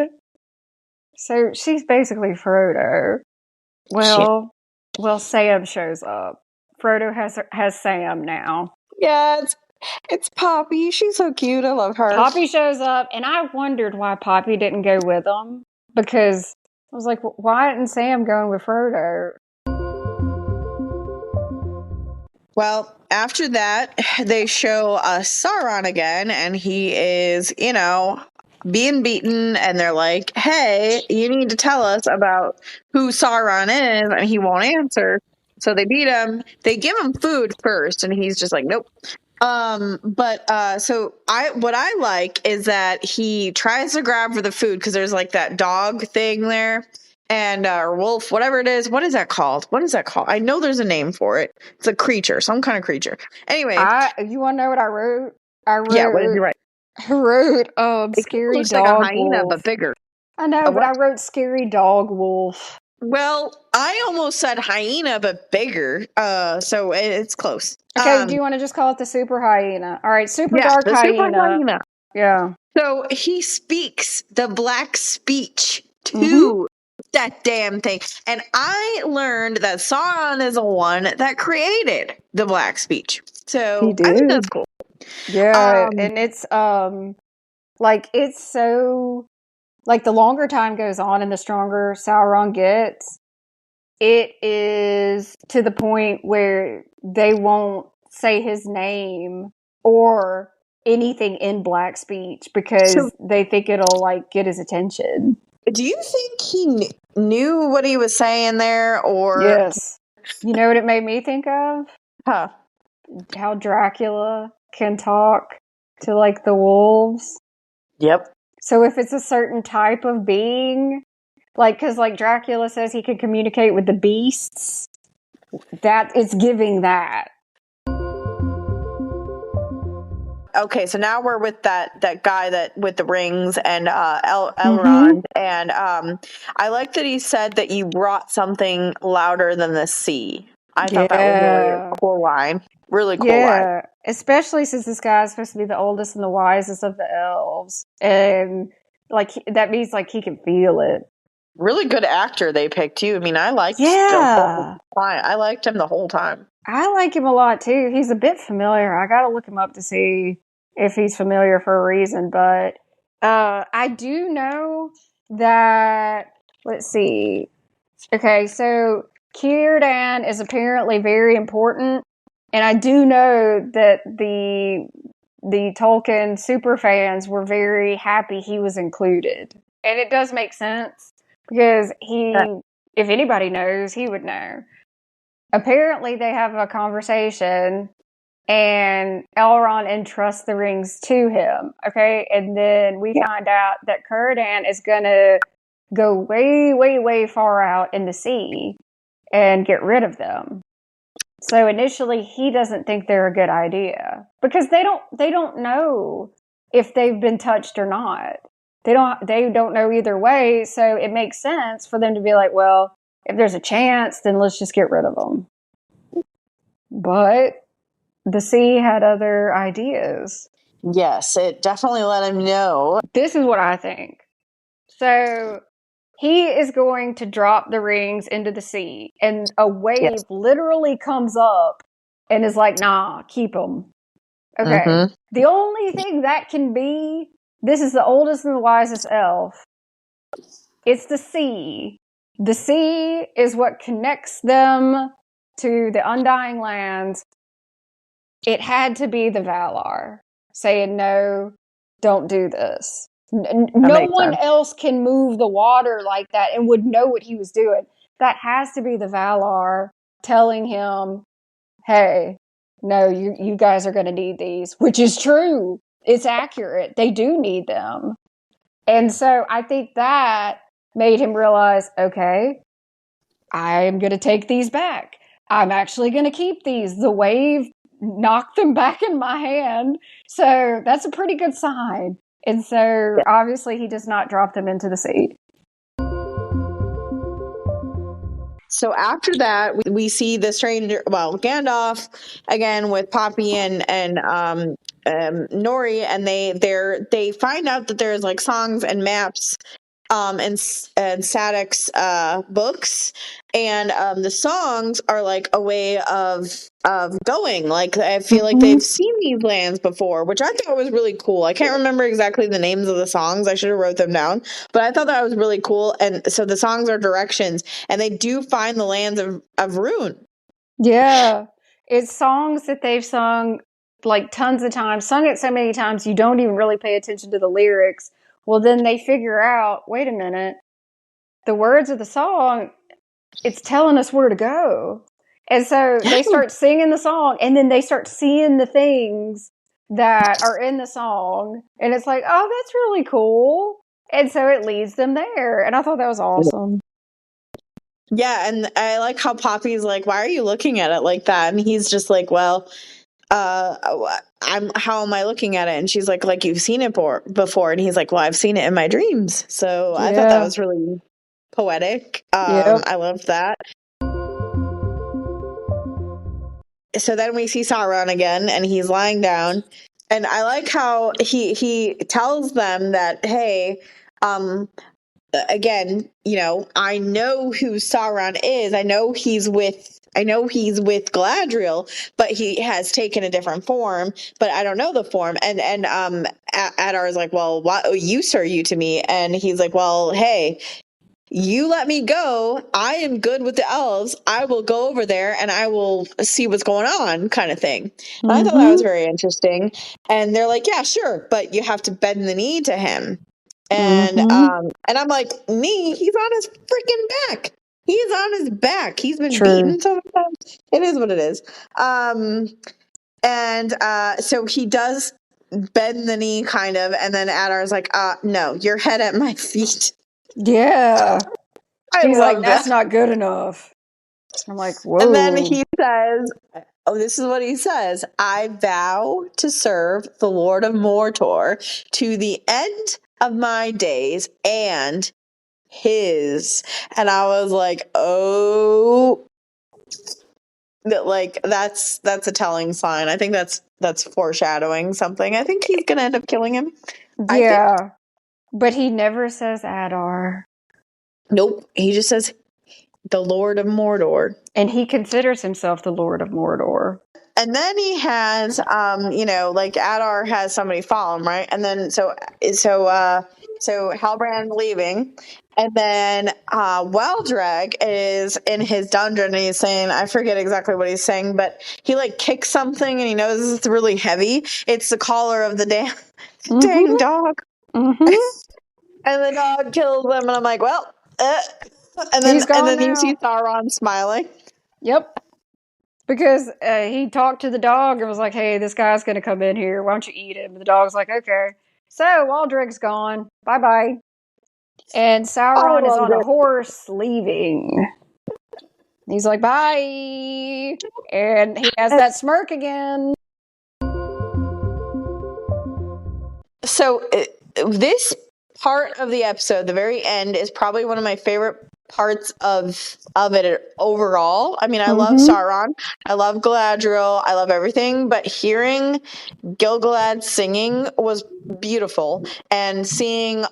so she's basically Frodo. Shit. Well, Sam shows up. Frodo has Sam now. Yeah, it's Poppy. She's so cute. I love her. Poppy shows up, and I wondered why Poppy didn't go with them, because I was like, why isn't Sam going with Frodo? Well, after that, they show Sauron again, and he is, being beaten, and they're like, hey, you need to tell us about who Sauron is, and he won't answer. So they beat him. They give him food first, and he's just like, nope. So what I like is that he tries to grab for the food because there's like that dog thing there, and or wolf, whatever it is. What is that called? What is that called? I know there's a name for it. It's a creature, some kind of creature. Anyway, You want to know what I wrote? yeah. What did you write? I wrote, It kind of scary looks like a dog hyena, wolf. but bigger. I know, A but I what? wrote scary dog wolf. Well, I almost said hyena, but bigger. So it's close. Okay, do you want to just call it the super hyena? All right, super Yeah, dark the super hyena. hyena. Yeah. So he speaks the black speech Mm-hmm. to that damn thing. And I learned that Sauron is the one that created the black speech. He So I think that's did. cool. Yeah, and it's like it's so like the longer time goes on and the stronger Sauron gets, it is to the point where they won't say his name or anything in black speech So because they think it'll like get his attention. do you think he knew what he was saying there, or Yes. You know what it made me think of? huh? How Dracula can talk to like the wolves. Yep. So if it's a certain type of being, like, because like Dracula says he can communicate with the beasts, that it's giving that. Okay, so now we're with that guy that with the rings and Elrond, Mm-hmm. and I like that he said that you brought something louder than the sea. I thought that was really a Yeah. cool line. Really cool line. Yeah. Especially since this guy is supposed to be the oldest and the wisest of the elves. And like that means like he can feel it. Really good actor they picked too. I mean, I liked the whole Yeah. time. I liked him the whole time. I like him a lot too. He's a bit familiar. I gotta look him up to see if he's familiar for a reason. But I do know that, let's see. Okay, so Círdan is apparently very important, and I do know that the Tolkien super fans were very happy he was included. And it does make sense because if anybody knows, he would know. Apparently, they have a conversation, and Elrond entrusts the rings to him. Okay, and then we find out that Círdan is gonna go way, way, way far out in the sea and get rid of them. So initially, he doesn't think they're a good idea because they don't know if they've been touched or not. They don't know either way. So it makes sense for them to be like, well, if there's a chance, then let's just get rid of them. But the sea had other ideas. Yes, it definitely let him know. This is what I think. So he is going to drop the rings into the sea, and a wave literally comes up and is like, nah, keep them. Okay. Mm-hmm. The only thing that can be, this is the oldest and the wisest elf. It's the sea. The sea is what connects them to the Undying Lands. It had to be the Valar saying, no, don't do this. No one else can move the water like that and would know what he was doing. That has to be the Valar telling him, hey, no, you guys are going to need these, which is true. It's accurate. They do need them. And so I think that made him realize, okay, I'm going to take these back. I'm actually going to keep these. The wave knock them back in my hand. So that's a pretty good sign. And so obviously he does not drop them into the sea. So after that, we see the stranger, Gandalf again with Poppy and Nori, and they find out that there's like songs and maps and Sadek's books, and the songs are like a way of going. Like I feel like they've seen these lands before, which I thought was really cool. I can't remember exactly the names of the songs. I should have wrote them down, but I thought that was really cool. And so the songs are directions, and they do find the lands of Rune. Yeah, it's songs that they've sung like tons of times, sung it so many times you don't even really pay attention to the lyrics. Well, then they figure out, wait a minute, the words of the song, it's telling us where to go. And so they start singing the song, and then they start seeing the things that are in the song. And it's like, oh, that's really cool. And so it leads them there. And I thought that was awesome. Yeah, and I like how Poppy's like, why are you looking at it like that? And he's just like, well, how am I looking at it? And she's like you've seen it before. And he's like, well, I've seen it in my dreams. So I thought that was really poetic. I loved that. So then we see Sauron again, and he's lying down, and I like how he tells them that, hey, again, I know who Sauron is. I know he's with Galadriel, but he has taken a different form, but I don't know the form. And Adar is like, well, what use are you to me? And he's like, well, hey, you let me go. I am good with the elves. I will go over there and I will see what's going on, kind of thing. And I thought that was very interesting. And they're like, yeah, sure, but you have to bend the knee to him. And I'm like, knee? He's on his freaking back. He's on his back. He's been beaten so many times. It is what it is. So he does bend the knee, kind of, and then Adar's like, no, your head at my feet. Yeah. He's like, that's not good enough. I'm like, whoa. And then he says, this is what he says: I vow to serve the Lord of Mordor to the end of my days and his. And I was like, oh, like that's a telling sign. I think that's foreshadowing something. I think he's gonna end up killing him. Yeah. But he never says Adar. Nope. He just says the Lord of Mordor. And he considers himself the Lord of Mordor. And then he has, like Adar has somebody follow him, right? And then so Halbrand leaving, and then Weldrag is in his dungeon, and he's saying, I forget exactly what he's saying, but he like kicks something, and he knows it's really heavy. It's the collar of the dang dog. And the dog kills him, and I'm like, well, and then you see Sauron smiling. Yep. Because he talked to the dog and was like, hey, this guy's going to come in here. Why don't you eat him? And the dog's like, okay. So Waldreg's gone. Bye-bye. And Sauron is on a horse leaving. He's like, bye. And he has that smirk again. So this part of the episode, the very end, is probably one of my favorite parts of it overall. I mean, I love Sauron, I love Galadriel, I love everything, but hearing Gil-galad singing was beautiful, and seeing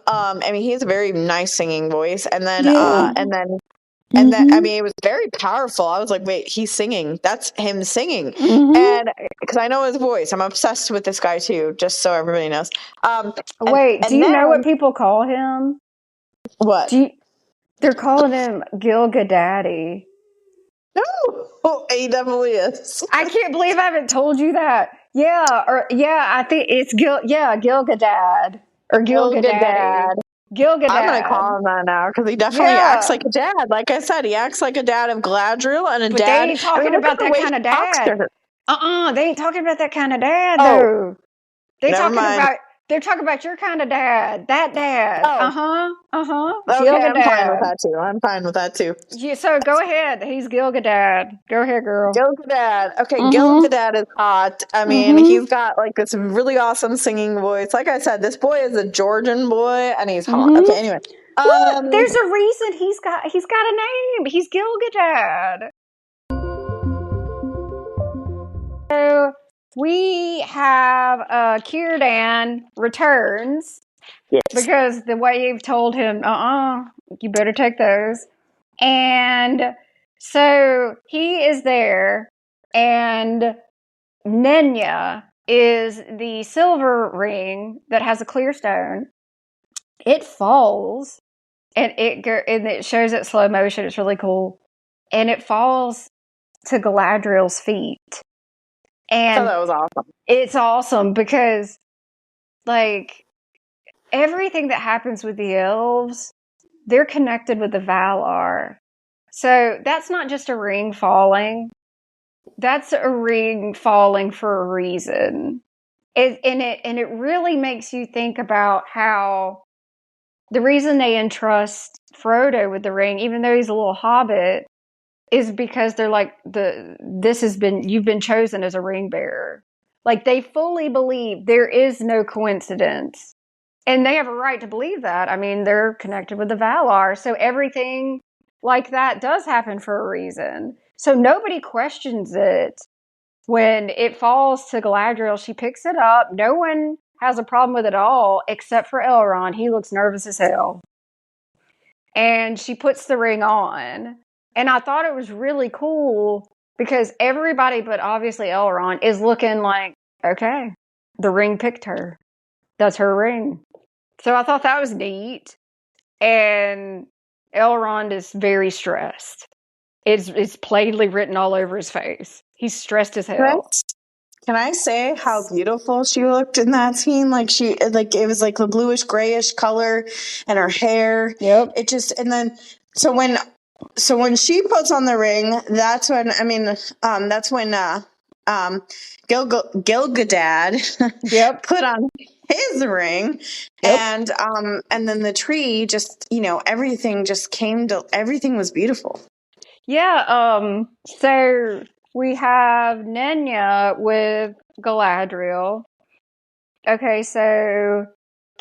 he has a very nice singing voice, and then I mean, it was very powerful. I was like, wait, he's singing. That's him singing. And because I know his voice, I'm obsessed with this guy too, just so everybody knows. Do you know what people call him? What? They're calling him Gil-gadaddy. Oh, he definitely is. I can't believe I haven't told you that. I think it's Gil-gadad or Gil-gadaddy. Gil-gadad. I'm going to call him that now because he definitely acts like a dad. Like I said, he acts like a dad of Galadriel and but dad. They ain't talking about that kind of dad. They ain't talking about that kind of dad, though. They talking about They're talking about your kind of dad. That dad. Oh, okay, I'm fine with Gilgadad. that too. I'm fine with that too. Yeah, so go ahead. He's Gilgadad. Go ahead, girl. Gilgadad. Okay, Mm-hmm. Gilgadad is hot. I mean, Mm-hmm. he's got like this really awesome singing voice. Like I said, this boy is a Georgian boy, and he's hot. Mm-hmm. Okay, anyway. Well, there's a reason he's got a name. He's Gilgadad. So we have Círdan returns Yes. because the wave told him, you better take those. And so he is there, and Nenya is the silver ring that has a clear stone. It falls, and it shows it slow motion. It's really cool, and it falls to Galadriel's feet. I thought And that was awesome. it's awesome because, like, everything that happens with the elves, they're connected with the Valar. So that's not just a ring falling. That's a ring falling for a reason. And it really makes you think about how the reason they entrust Frodo with the ring, even though he's a little hobbit, is because they're like, you've been chosen as a ring bearer. Like, they fully believe there is no coincidence. And they have a right to believe that. I mean, they're connected with the Valar. So everything like that does happen for a reason. So nobody questions it. When it falls to Galadriel, she picks it up. No one has a problem with it all, except for Elrond. He looks nervous as hell. And she puts the ring on. And I thought it was really cool because everybody, but obviously Elrond, is looking like, okay, the ring picked her. That's her ring. So I thought that was neat. And Elrond is very stressed. It's plainly written all over his face. He's stressed as hell. Can I say how beautiful she looked in that scene? Like it was like the bluish grayish color, and her hair. Yep. It just, and then so when she puts on the ring, that's when Gilgadad Yep. put on his ring, Yep. and then the tree just, everything just everything was beautiful. Yeah, so we have Nenya with Galadriel. Okay, so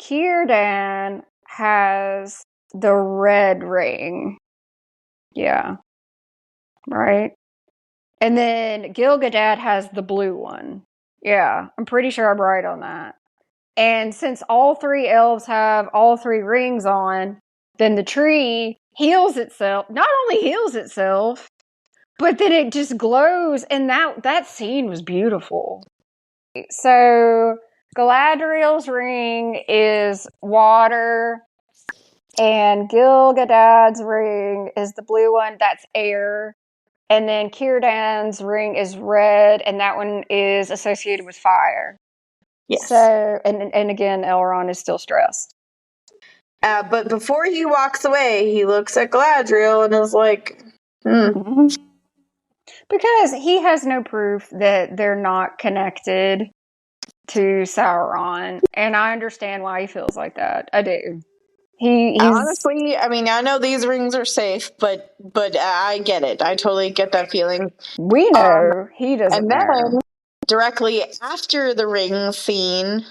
Círdan has the red ring. Yeah. Right? And then Gilgadad has the blue one. Yeah, I'm pretty sure I'm right on that. And since all three elves have all three rings on, then the tree heals itself. Not only heals itself, but then it just glows, and that scene was beautiful. So Galadriel's ring is water, and Gilgadad's ring is the blue one. That's air. And then Círdan's ring is red, and that one is associated with fire. Yes. So, and again, Elrond is still stressed. But before he walks away, he looks at Galadriel and is like, Because he has no proof that they're not connected to Sauron. And I understand why he feels like that. I do. Honestly, I mean, I know these rings are safe, but I get it. I totally get that feeling. We know he doesn't and know. then directly after the ring scene,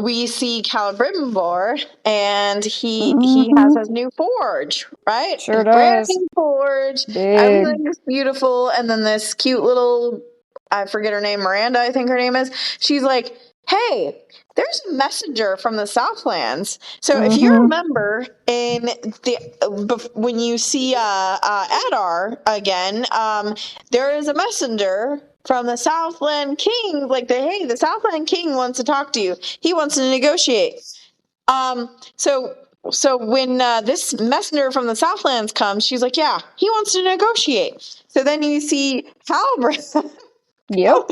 we see Celebrimbor, and he has his new forge, right? Sure his does. brand new forge. Big. Everything is beautiful, and then this cute little, I forget her name, Miranda, I think her name is. She's like, "Hey, there's a messenger from the Southlands." So if you remember when you see Adar again, there is a messenger from the Southland King, like the Southland King wants to talk to you. He wants to negotiate. So when this messenger from the Southlands comes, she's like, yeah, he wants to negotiate. So then you see Halbrand. Yep.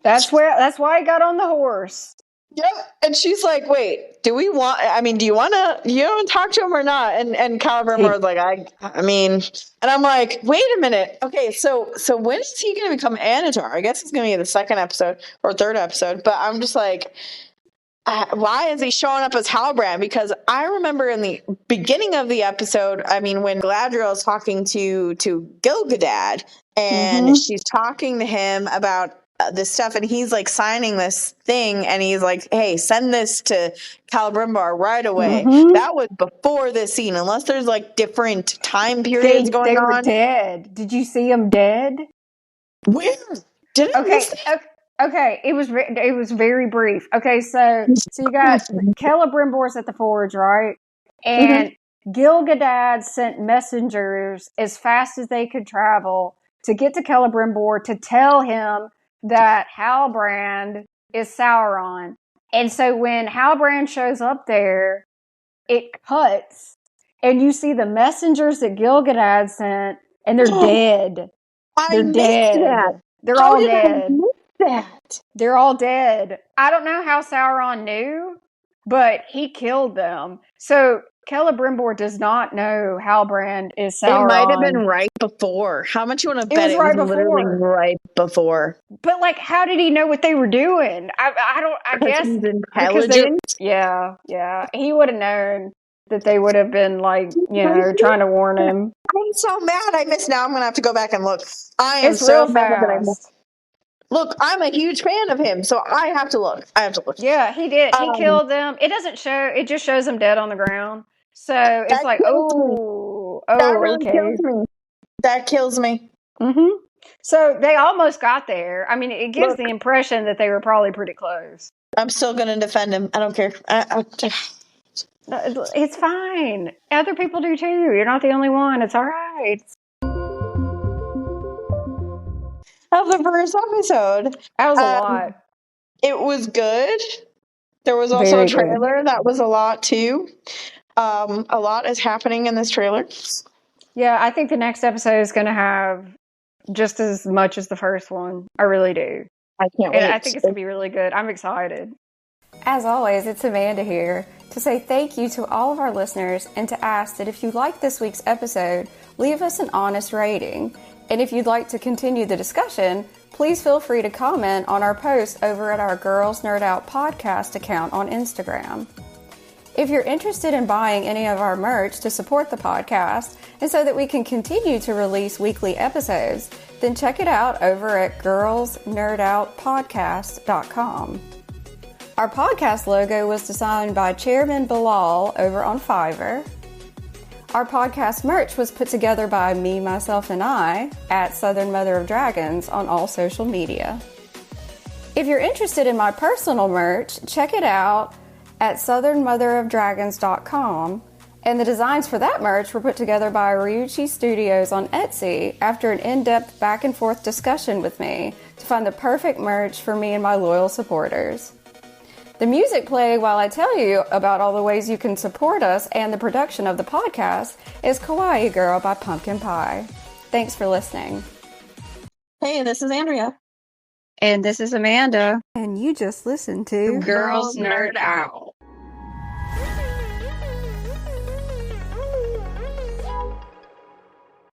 That's why he got on the horse. Yep. And she's like, wait, do you want to talk to him or not? And Caliburn was like, I mean, and I'm like, wait a minute. Okay. So when is he going to become Anatar? I guess it's going to be the second episode or third episode, but I'm just like, why is he showing up as Halbrand? Because I remember in the beginning of the episode, I mean, when Galadriel is talking to Gilgadad, and she's talking to him about this stuff, and he's like signing this thing, and he's like, "Hey, send this to Celebrimbor right away." That was before this scene, unless there's like different time periods going They were on. dead. Did you see them dead? Where did I miss that? Okay, it was very brief. Okay, so you got Celebrimbor's at the forge, right? And Gilgadad sent messengers as fast as they could travel to get to Celebrimbor to tell him that Halbrand is Sauron. And so when Halbrand shows up there, it cuts, and you see the messengers that Gilgadad sent, and they're dead. I missed that. They're How all did dead. I miss that? They're all dead. I don't know how Sauron knew, but he killed them. So Celebrimbor does not know Halbrand is Sauron. It might have been right before. How much you want to bet it was literally right before? But like, how did he know what they were doing? I guess he's intelligent. Yeah. He would have known that they would have been like, trying to warn him. I'm so mad I missed. Now I'm gonna have to go back and look. I am It's so real mad that I fast. missed. Look, I'm a huge fan of him, so I have to look. Yeah, he did. He killed them. It doesn't show. It just shows them dead on the ground. So it's like, that really kills me. That kills me. So they almost got there. I mean, it gives the impression that they were probably pretty close. I'm still going to defend him. I don't care. It's fine. Other people do too. You're not the only one. It's all right. Of the first episode, that was a lot. It was good. There was also a trailer that was a lot too. A lot is happening in this trailer. Yeah, I think the next episode is going to have just as much as the first one. I really do. I can't wait. I think it's going to be really good. I'm excited. As always, it's Amanda here to say thank you to all of our listeners and to ask that if you liked this week's episode, leave us an honest rating. And if you'd like to continue the discussion, please feel free to comment on our post over at our Girls Nerd Out podcast account on Instagram. If you're interested in buying any of our merch to support the podcast and so that we can continue to release weekly episodes, then check it out over at girlsnerdoutpodcast.com. Our podcast logo was designed by Chairman Bilal over on Fiverr. Our podcast merch was put together by me, myself, and I at Southern Mother of Dragons on all social media. If you're interested in my personal merch, check it out at southernmotherofdragons.com, and the designs for that merch were put together by Ryuchi Studios on Etsy after an in-depth back and forth discussion with me to find the perfect merch for me and my loyal supporters. The music played while I tell you about all the ways you can support us and the production of the podcast is Kawaii Girl by Pumpkin Pie. Thanks for listening. Hey, this is Andrea. And this is Amanda. And you just listened to Girls Nerd Out.